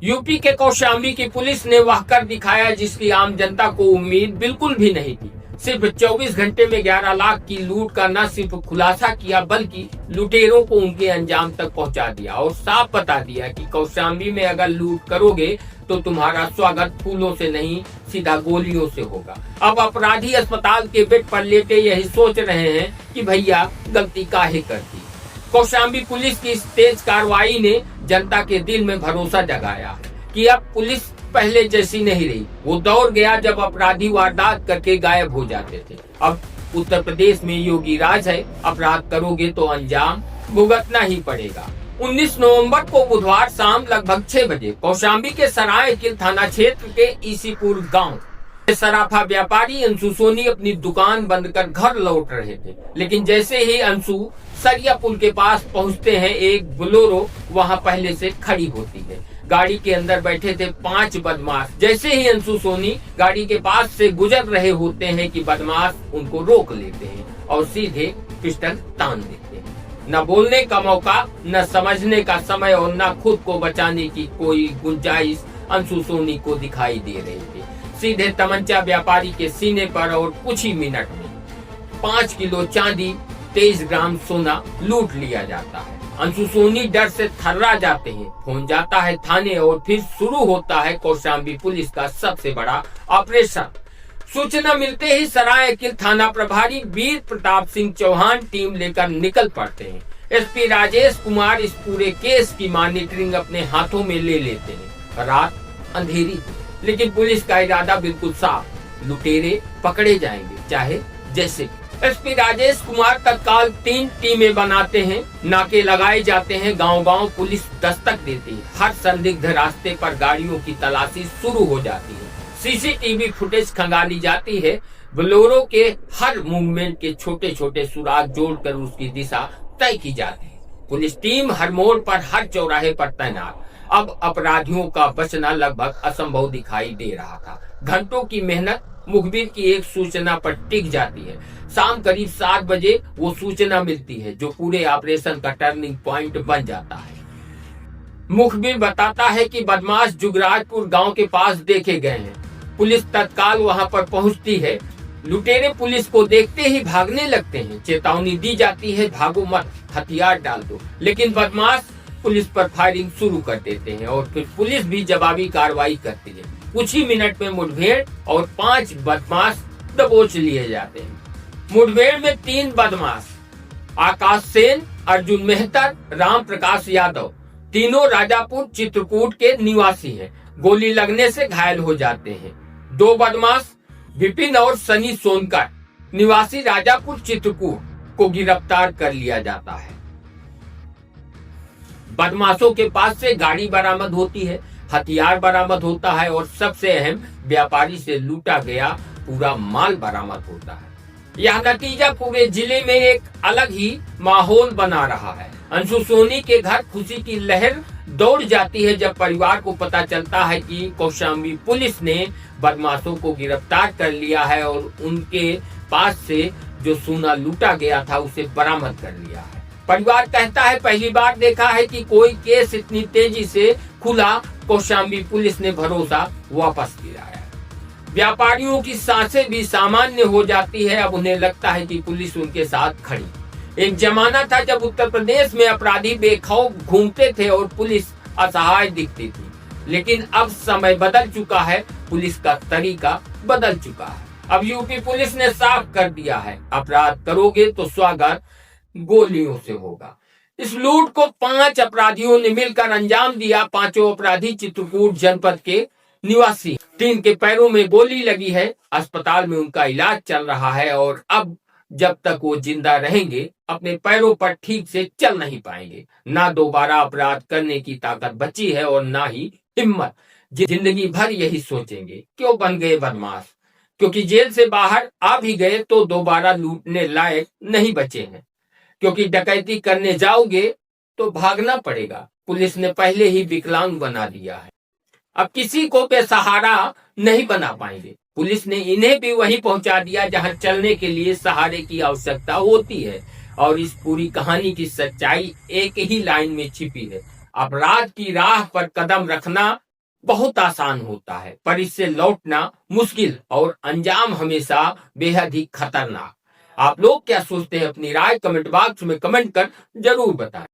UP के कौशाम्बी की police ने वह कर दिखाया जिसकी आम जनता को उम्मीद बिल्कुल भी नहीं थी। सिर्फ 24 घंटे में 11 लाख की लूट का न सिर्फ खुलासा किया बल्कि लुटेरों को उनके अंजाम तक पहुंचा दिया और साफ बता दिया कि कौशाम्बी में अगर लूट करोगे तो तुम्हारा स्वागत फूलों से नहीं सीधा गोलियों से होगा। अब अपराधी अस्पताल के बेड पर लेटे यही सोच रहे हैं कि भैया गलती काहे कर दी। कौशाम्बी पुलिस की इस तेज कार्रवाई ने जनता के दिल में भरोसा जगाया कि अब पुलिस पहले जैसी नहीं रही। वो दौर गया जब अपराधी वारदात करके गायब हो जाते थे। अब उत्तर प्रदेश में योगी राज है, अपराध करोगे तो अंजाम भुगतना ही पड़ेगा। 19 नवंबर को बुधवार शाम लगभग 6 बजे कौशाम्बी के सरायकिल थाना क्षेत्र के ईसीपुर गांव सराफा व्यापारी अंशु सोनी अपनी दुकान बंद कर घर लौट रहे थे। लेकिन जैसे ही अंशु सरिया पुल के पास पहुंचते हैं, एक बोलेरो वहां पहले से खड़ी होती है। गाड़ी के अंदर बैठे थे 5 बदमाश। जैसे ही अंशु सोनी गाड़ी के पास से गुजर रहे होते हैं कि बदमाश उनको रोक लेते हैं और सीधे पिस्टल तान देते हैं। न बोलने का मौका, न समझने का समय और न खुद को बचाने की कोई गुंजाइश अंशु सोनी को दिखाई दे रही थी। सीधे तमंचा व्यापारी के सीने पर और कुछ ही मिनट में 5 किलो चांदी 23 ग्राम सोना लूट लिया जाता है। अंशु सोनी डर से थर्रा जाते हैं। फोन जाता है थाने और फिर शुरू होता है कौशाम्बी पुलिस का सबसे बड़ा ऑपरेशन। सूचना मिलते ही सरायकिल थाना प्रभारी वीर प्रताप सिंह चौहान टीम लेकर निकल पड़ते हैं। एसपी राजेश कुमार इस पूरे केस की मॉनिटरिंग अपने हाथों में ले लेते हैं। रात अंधेरी लेकिन पुलिस का इरादा बिल्कुल साफ, लुटेरे पकड़े जाएंगे चाहे जैसे। एसपी राजेश कुमार तत्काल 3 टीमें बनाते हैं। नाके लगाए जाते हैं, गांव-गांव पुलिस दस्तक देती है। हर संदिग्ध रास्ते पर गाड़ियों की तलाशी शुरू हो जाती है। सीसीटीवी फुटेज खंगाली जाती है। बोलेरो के हर मूवमेंट के छोटे छोटे सुराग जोड़कर उसकी दिशा तय की जाती है। पुलिस टीम हर मोड़ पर, हर चौराहे पर तैनात। अब अपराधियों का बचना लगभग असंभव दिखाई दे रहा था। घंटों की मेहनत मुखबिर की एक सूचना पर टिक जाती है। शाम करीब 7 बजे वो सूचना मिलती है जो पूरे ऑपरेशन का टर्निंग पॉइंट बन जाता है। मुखबिर बताता है कि बदमाश जुगराजपुर गांव के पास देखे गए हैं। पुलिस तत्काल वहां पर पहुंचती है। लुटेरे पुलिस को देखते ही भागने लगते हैं। चेतावनी दी जाती है, भागो मत, हथियार डाल दो। लेकिन बदमाश पुलिस पर फायरिंग शुरू कर देते हैं और फिर पुलिस भी जवाबी कार्रवाई करती है। कुछ ही मिनट में मुठभेड़ और 5 बदमाश दबोच लिए जाते हैं। मुठभेड़ में 3 बदमाश आकाश सेन, अर्जुन मेहतर, राम प्रकाश यादव, तीनों राजापुर चित्रकूट के निवासी हैं। गोली लगने से घायल हो जाते हैं। 2 बदमाश विपिन और सनी सोनकर निवासी राजापुर चित्रकूट को गिरफ्तार कर लिया जाता है। बदमाशों के पास से गाड़ी बरामद होती है, हथियार बरामद होता है और सबसे अहम व्यापारी से लूटा गया पूरा माल बरामद होता है। यह नतीजा पूरे जिले में एक अलग ही माहौल बना रहा है। अंशु सोनी के घर खुशी की लहर दौड़ जाती है जब परिवार को पता चलता है कि कौशाम्बी पुलिस ने बदमाशों को गिरफ्तार कर लिया है और उनके पास से जो सोना लूटा गया था उसे बरामद कर लिया है। परिवार कहता है पहली बार देखा है कि कोई केस इतनी तेजी से खुला। कौशाम्बी पुलिस ने भरोसा वापस लिया है। व्यापारियों की सांसें भी सामान्य हो जाती है। अब उन्हें लगता है कि पुलिस उनके साथ खड़ी। एक जमाना था जब उत्तर प्रदेश में अपराधी बेखौफ घूमते थे और पुलिस असहाय दिखती थी। लेकिन अब समय बदल चुका है, पुलिस का तरीका बदल चुका है। अब यूपी पुलिस ने साफ कर दिया है, अपराध करोगे तो स्वागत गोलियों से होगा। इस लूट को 5 अपराधियों ने मिलकर अंजाम दिया। 5 अपराधी चित्रकूट जनपद के निवासी। 3 के पैरों में गोली लगी है, अस्पताल में उनका इलाज चल रहा है और अब जब तक वो जिंदा रहेंगे अपने पैरों पर ठीक से चल नहीं पाएंगे। ना दोबारा अपराध करने की ताकत बची है और ना ही हिम्मत। जिंदगी भर यही सोचेंगे क्यों बन गए बदमाश, क्योंकि जेल से बाहर आ भी गए तो दोबारा लूटने लायक नहीं बचे हैं। क्योंकि डकैती करने जाओगे तो भागना पड़ेगा। पुलिस ने पहले ही विकलांग बना दिया है। अब किसी को बेसहारा नहीं बना पाएंगे। पुलिस ने इन्हें भी वहीं पहुंचा दिया जहां चलने के लिए सहारे की आवश्यकता होती है। और इस पूरी कहानी की सच्चाई एक ही लाइन में छिपी है। अपराध की राह पर कदम रखना बहुत आसान होता है, पर इससे लौटना मुश्किल और अंजाम हमेशा बेहद ही खतरनाक। आप लोग क्या सोचते हैं? अपनी राय कमेंट बॉक्स में कमेंट कर जरूर बताएं।